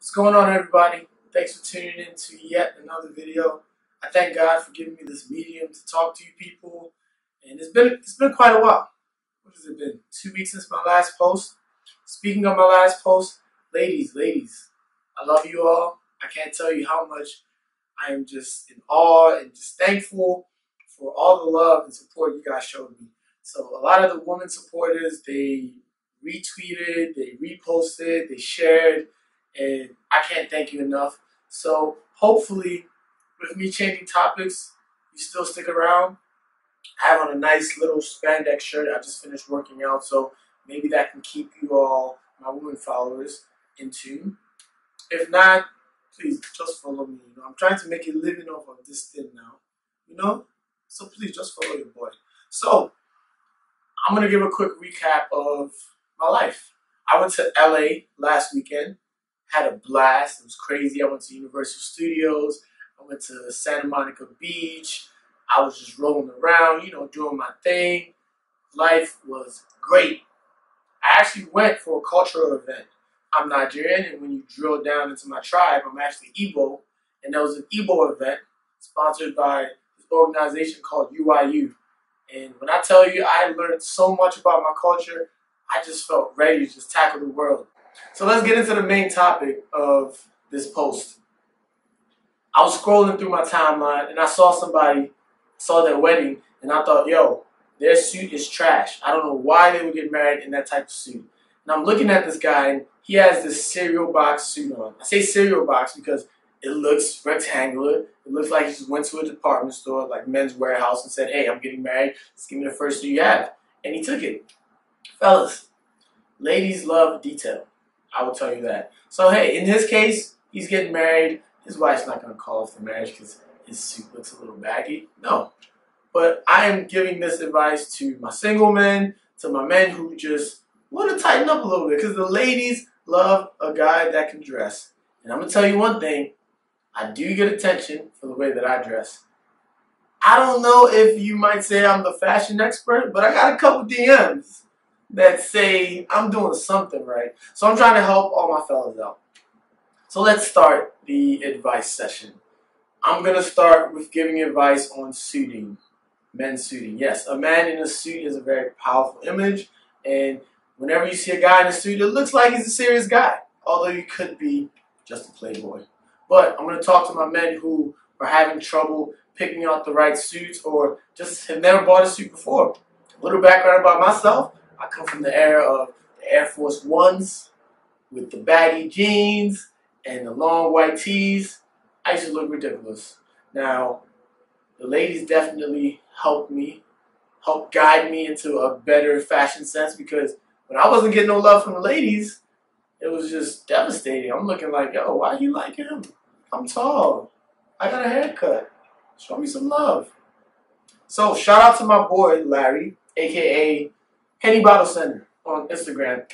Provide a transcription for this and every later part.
What's going on, everybody? Thanks for tuning in to yet another video. I thank God for giving me this medium to talk to you people, and it's been quite a while. What has it been? 2 weeks since my last post. Speaking of my last post, ladies, I love you all. I can't tell you how much I am just in awe and just thankful for all the love and support you guys showed me. So a lot of the women supporters, they retweeted, they reposted, they shared, and I can't thank you enough. So hopefully, with me changing topics, you still stick around. I have on a nice little spandex shirt. I just finished working out, so maybe that can keep you all, my women followers, in tune. If not, please just follow me. I'm trying to make a living off of this thing now. So please just follow your boy. So I'm gonna give a quick recap of my life. I went to LA last weekend. Had a blast. It was crazy. I went to Universal Studios. I went to Santa Monica Beach. I was just rolling around, doing my thing. Life was great. I actually went for a cultural event. I'm Nigerian, and when you drill down into my tribe, I'm actually Igbo. And there was an Igbo event sponsored by this organization called UIU. And when I tell you I learned so much about my culture, I just felt ready to just tackle the world. So let's get into the main topic of this post. I was scrolling through my timeline and I saw their wedding, and I thought, yo, their suit is trash. I don't know why they would get married in that type of suit. And I'm looking at this guy, and he has this cereal box suit on. I say cereal box because it looks rectangular. It looks like he just went to a department store, like Men's Warehouse, and said, hey, I'm getting married. Just give me the first suit you have. And he took it. Fellas, ladies love detail. I will tell you that. So, hey, in his case, he's getting married. His wife's not going to call off the marriage because his suit looks a little baggy. No. But I am giving this advice to my single men, to my men who just want to tighten up a little bit, because the ladies love a guy that can dress. And I'm going to tell you one thing. I do get attention for the way that I dress. I don't know if you might say I'm the fashion expert, but I got a couple DMs that say I'm doing something right. So I'm trying to help all my fellas out. So let's start the advice session. I'm going to start with giving advice on suiting, men's suiting. Yes, a man in a suit is a very powerful image, and whenever you see a guy in a suit, it looks like he's a serious guy, although he could be just a playboy. But I'm going to talk to my men who are having trouble picking out the right suits or just have never bought a suit before. A little background about myself. I come from the era of the Air Force Ones with the baggy jeans and the long white tees. I used to look ridiculous. Now, the ladies definitely helped guide me into a better fashion sense, because when I wasn't getting no love from the ladies, it was just devastating. I'm looking like, yo, why you like him? I'm tall. I got a haircut. Show me some love. So, shout out to my boy, Larry, a.k.a. Henny Bottle Center on Instagram.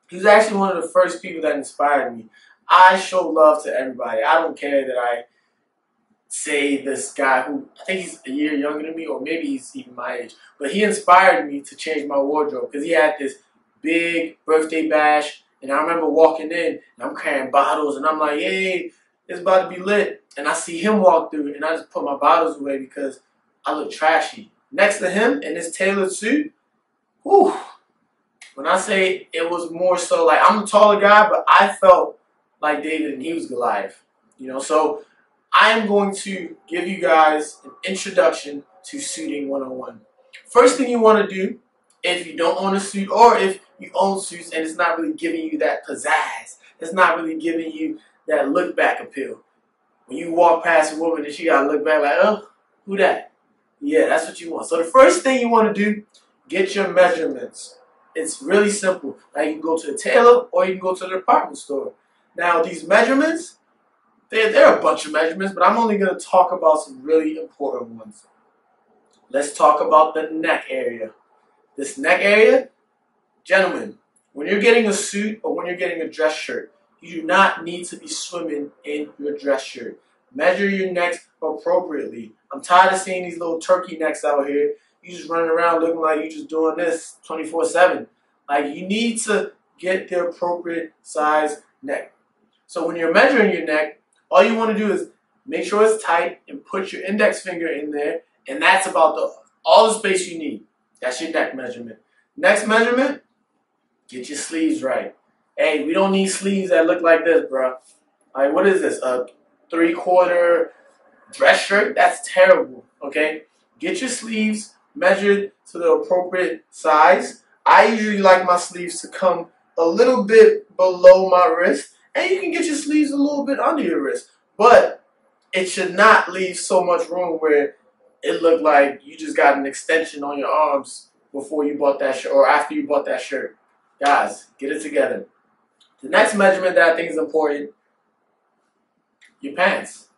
He was actually one of the first people that inspired me. I show love to everybody. I don't care that I say this guy who, I think he's a year younger than me, or maybe he's even my age, but he inspired me to change my wardrobe, because he had this big birthday bash, and I remember walking in, and I'm carrying bottles, and I'm like, hey, it's about to be lit. And I see him walk through, and I just put my bottles away because I look trashy. Next to him in this tailored suit, whew, when I say it was more so like, I'm a taller guy, but I felt like David and he was Goliath. So I am going to give you guys an introduction to suiting 101. First thing you want to do, if you don't own a suit, or if you own suits and it's not really giving you that pizzazz, it's not really giving you that look back appeal. When you walk past a woman and she got to look back like, oh, who that? Yeah, that's what you want. So the first thing you want to do, get your measurements. It's really simple. Now you can go to a tailor or you can go to the department store. Now these measurements, there are a bunch of measurements, but I'm only going to talk about some really important ones. Let's talk about the neck area. This neck area, gentlemen, when you're getting a suit or when you're getting a dress shirt, you do not need to be swimming in your dress shirt. Measure your necks appropriately. I'm tired of seeing these little turkey necks out here. You just running around looking like you just doing this 24/7. Like, you need to get the appropriate size neck. So when you're measuring your neck, all you want to do is make sure it's tight and put your index finger in there, and that's about all the space you need. That's your neck measurement. Next measurement, get your sleeves right. Hey, we don't need sleeves that look like this, bro. Like, what is this? A 3/4 dress shirt? That's terrible, okay? Get your sleeves measured to the appropriate size. I usually like my sleeves to come a little bit below my wrist, and you can get your sleeves a little bit under your wrist, but it should not leave so much room where it looked like you just got an extension on your arms before you bought that shirt or after you bought that shirt. Guys, get it together. The next measurement that I think is important, your pants.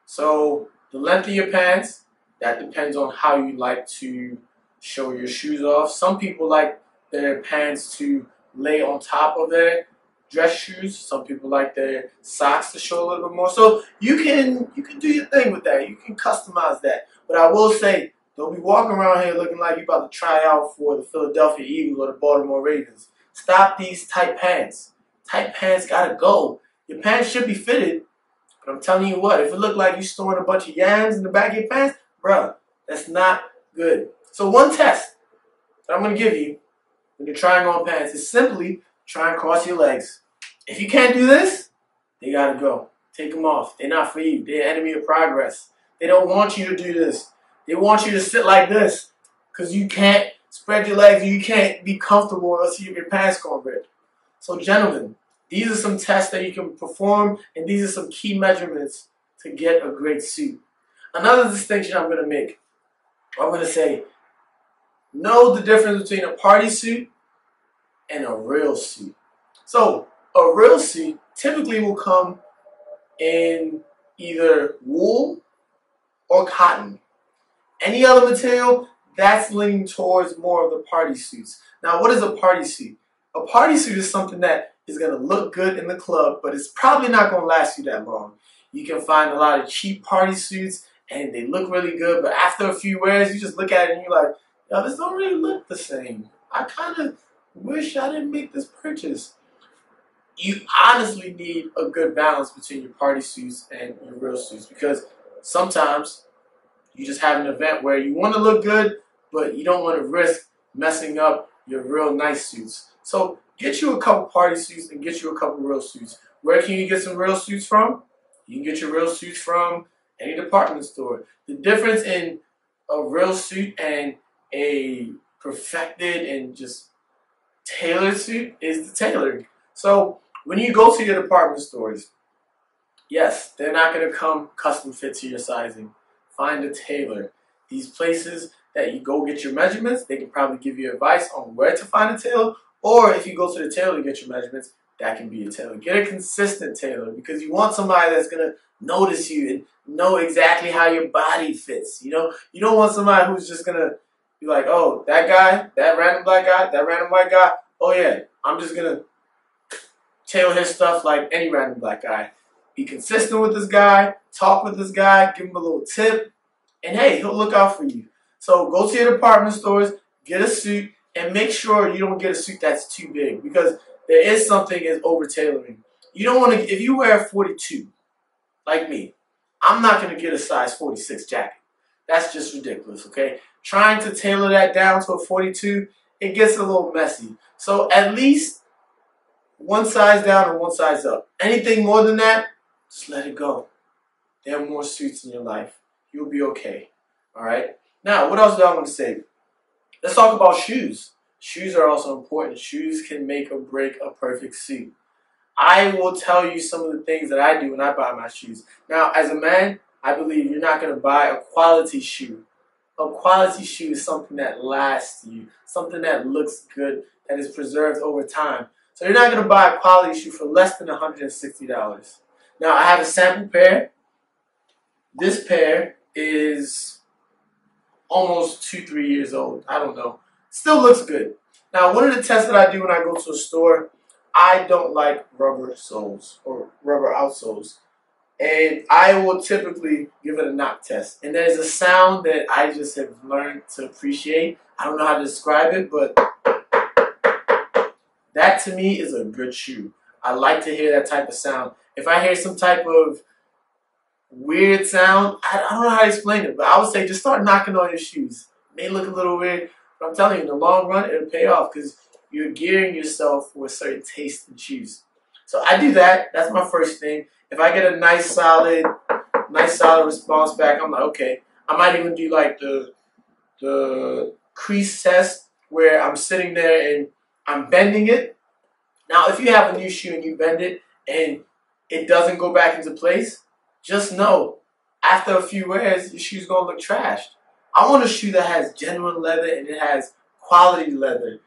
So the length of your pants, that depends on how you like to show your shoes off. Some people like their pants to lay on top of their dress shoes. Some people like their socks to show a little bit more. So you can do your thing with that. You can customize that. But I will say, don't be walking around here looking like you're about to try out for the Philadelphia Eagles or the Baltimore Ravens. Stop these tight pants. Tight pants gotta go. Your pants should be fitted, but I'm telling you what, if it look like you're storing a bunch of yams in the back of your pants, bruh, that's not good. So one test that I'm gonna give you when you're trying on pants is simply try and cross your legs. If you can't do this, they gotta go. Take them off. They're not for you. They're enemy of progress. They don't want you to do this. They want you to sit like this because you can't spread your legs and you can't be comfortable unless you have your pants gonna rip. So gentlemen, these are some tests that you can perform, and these are some key measurements to get a great suit. Another distinction I'm gonna make, I'm gonna say, know the difference between a party suit and a real suit. So a real suit typically will come in either wool or cotton. Any other material, that's leaning towards more of the party suits. Now, what is a party suit? A party suit is something that is going to look good in the club, but it's probably not going to last you that long. You can find a lot of cheap party suits, and they look really good, but after a few wears, you just look at it and you're like, yo, this don't really look the same. I kind of wish I didn't make this purchase. You honestly need a good balance between your party suits and your real suits, because sometimes you just have an event where you want to look good, but you don't want to risk messing up your real nice suits. So get you a couple party suits and get you a couple real suits. Where can you get some real suits from? You can get your real suits from any department store. The difference in a real suit and a perfected and just tailored suit is the tailoring. So when you go to your department stores, yes, they're not going to come custom fit to your sizing. Find a tailor. These places that you go get your measurements, they can probably give you advice on where to find a tailor, or if you go to the tailor to get your measurements, that can be a tailor. Get a consistent tailor, because you want somebody that's going to notice you and know exactly how your body fits. You know, you don't want somebody who's just going to be like, oh, that guy, that random black guy, that random white guy, oh yeah, I'm just going to tailor his stuff like any random black guy. Be consistent with this guy, talk with this guy, give him a little tip, and hey, he'll look out for you. So go to your department stores, get a suit, and make sure you don't get a suit that's too big, because there is something as over-tailoring. You don't want to, if you wear a 42, like me, I'm not going to get a size 46 jacket. That's just ridiculous, okay? Trying to tailor that down to a 42, it gets a little messy. So at least one size down and one size up. Anything more than that, just let it go. There are more suits in your life. You'll be okay. All right? Now, what else do I want to say? Let's talk about shoes. Shoes are also important. Shoes can make or break a perfect suit. I will tell you some of the things that I do when I buy my shoes. Now, as a man, I believe you're not going to buy a quality shoe. A quality shoe is something that lasts you, something that looks good, that is preserved over time. So you're not going to buy a quality shoe for less than $160. Now, I have a sample pair. This pair is almost 2-3 years old. I don't know. Still looks good. Now, one of the tests that I do when I go to a store, I don't like rubber soles or rubber outsoles. And I will typically give it a knock test. And there's a sound that I just have learned to appreciate. I don't know how to describe it, but that to me is a good shoe. I like to hear that type of sound. If I hear some type of weird sound, I don't know how to explain it, but I would say just start knocking on your shoes. It may look a little weird, but I'm telling you, in the long run, it'll pay off because you're gearing yourself for a certain taste in shoes. So I do that. That's my first thing. If I get a nice solid response back, I'm like, okay. I might even do like the crease test where I'm sitting there and I'm bending it. Now, if you have a new shoe and you bend it and it doesn't go back into place, just know after a few wears, your shoe's gonna look trashed. I want a shoe that has genuine leather and it has quality leather.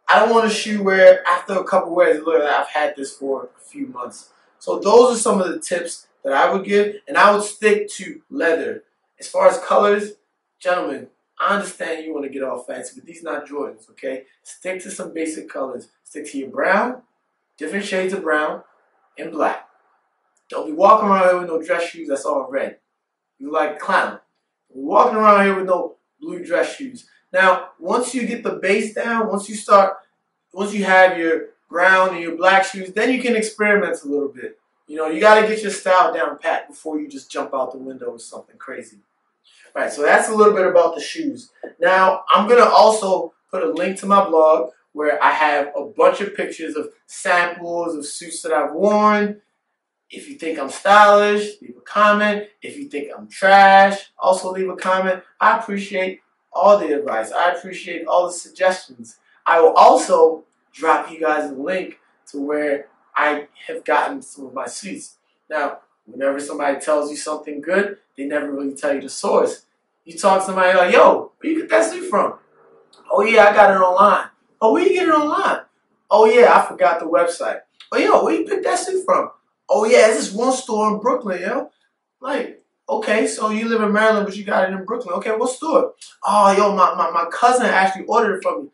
I don't want a shoe where after a couple wears, it looks like I've had this for a few months. So those are some of the tips that I would give, and I would stick to leather. As far as colors, gentlemen, I understand you want to get all fancy, but these are not Jordans, okay? Stick to some basic colors. Stick to your brown, different shades of brown, and black. Don't be walking around here with no dress shoes that's all red. You like clown. Don't be walking around here with no blue dress shoes. Now, once you get the base down, once you have your brown and your black shoes, then you can experiment a little bit. You know, you got to get your style down pat before you just jump out the window with something crazy. All right, so that's a little bit about the shoes. Now, I'm going to also put a link to my blog where I have a bunch of pictures of samples of suits that I've worn. If you think I'm stylish, leave a comment. If you think I'm trash, also leave a comment. I appreciate all the advice. I appreciate all the suggestions. I will also drop you guys a link to where I have gotten some of my suits. Now, whenever somebody tells you something good, they never really tell you the source. You talk to somebody like, yo, where you get that suit from? Oh yeah, I got it online. Oh, where you get it online? Oh yeah, I forgot the website. Oh yo, where you pick that suit from? Oh yeah, it's this one store in Brooklyn, yo. Like, okay, so you live in Maryland, but you got it in Brooklyn. Okay, what store? Oh, yo, my cousin actually ordered it from me.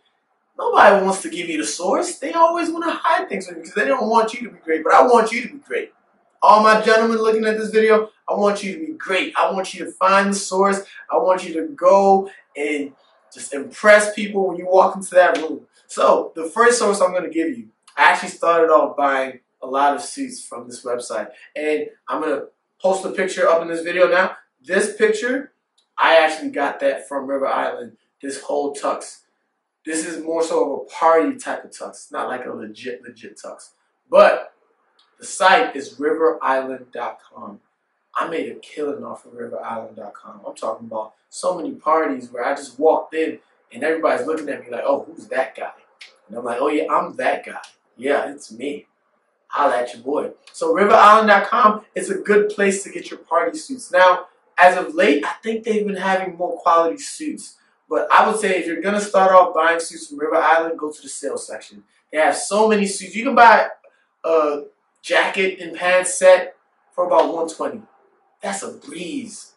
Nobody wants to give you the source. They always want to hide things from you because they don't want you to be great. But I want you to be great. All my gentlemen looking at this video, I want you to be great. I want you to find the source. I want you to go and just impress people when you walk into that room. So the first source I'm going to give you, I actually started off buying a lot of suits from this website. And I'm going to post a picture up in this video now. This picture, I actually got that from River Island, this whole tux. This is more so of a party type of tux, not like a legit tux. But the site is riverisland.com. I made a killing off of riverisland.com. I'm talking about so many parties where I just walked in and everybody's looking at me like, oh, who's that guy? And I'm like, oh yeah, I'm that guy. Yeah, it's me. Holla at your boy. So riverisland.com is a good place to get your party suits. Now, as of late, I think they've been having more quality suits. But I would say if you're going to start off buying suits from River Island, go to the sales section. They have so many suits. You can buy a jacket and pants set for about $120. That's a breeze.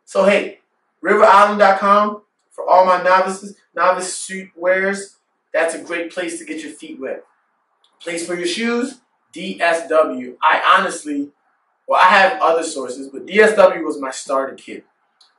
So hey, riverisland.com for all my novice suit wearers. That's a great place to get your feet wet. Place for your shoes, DSW. I have other sources, but DSW was my starter kit.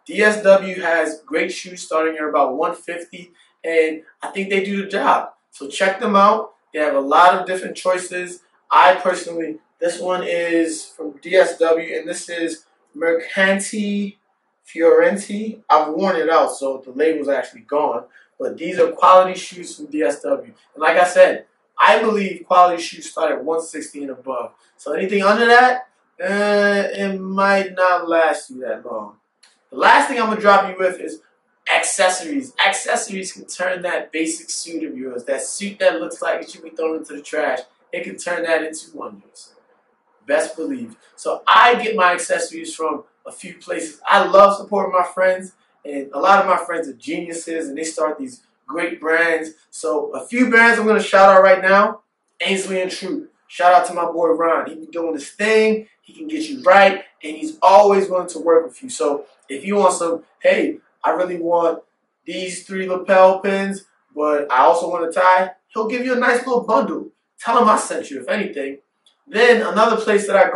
DSW has great shoes starting at about $150, and I think they do the job. So check them out. They have a lot of different choices. I personally, this one is from DSW, and this is Mercanti Fiorenti. I've worn it out, so the label's actually gone. But these are quality shoes from DSW. And like I said, I believe quality shoes start at $160 and above. So anything under that, it might not last you that long. The last thing I'm going to drop you with is accessories. Accessories can turn that basic suit of yours, that suit that looks like it should be thrown into the trash, it can turn that into wonders. Best believe. So I get my accessories from a few places. I love supporting my friends, and a lot of my friends are geniuses, and they start these great brands. So a few brands I'm going to shout out right now. Ainsley and True. Shout out to my boy Ron. He be doing his thing. He can get you right, and he's always willing to work with you. So if you want some, hey, I really want these 3 lapel pins, but I also want a tie, he'll give you a nice little bundle. Tell him I sent you, if anything. Then another place that I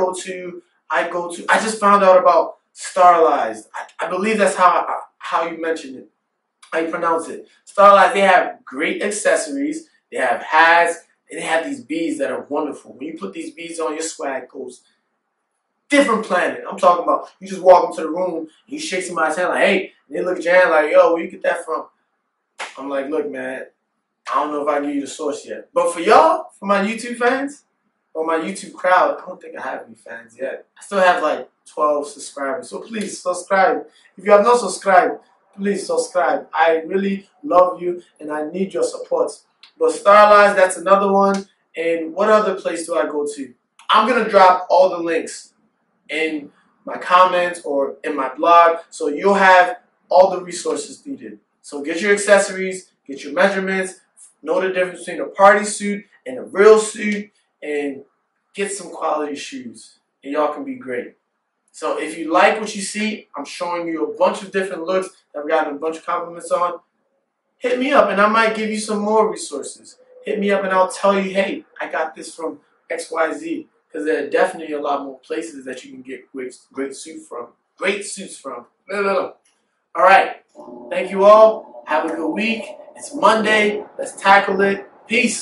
just found out about Starlized. I believe that's how you mentioned it, how you pronounce it. Starlized, they have great accessories. They have hats, And they have these beads that are wonderful. When you put these beads on, your swag goes different planet. I'm talking about you just walk into the room and you shake somebody's hand like, hey, and they look at your hand like, yo, where you get that from? I'm like, look, man, I don't know if I can give you the source yet. But for y'all, for my YouTube fans, or my YouTube crowd, I don't think I have any fans yet. I still have like 12 subscribers. So please subscribe. If you have not subscribed, please subscribe. I really love you and I need your support. But Starlize, that's another one. And what other place do I go to? I'm going to drop all the links in my comments or in my blog, so you'll have all the resources needed. So get your accessories, get your measurements, know the difference between a party suit and a real suit, and get some quality shoes, and y'all can be great. So if you like what you see, I'm showing you a bunch of different looks that I've gotten a bunch of compliments on. Hit me up and I might give you some more resources. Hit me up and I'll tell you, hey, I got this from XYZ. Because there are definitely a lot more places that you can get great suits from. All right. Thank you all. Have a good week. It's Monday. Let's tackle it. Peace.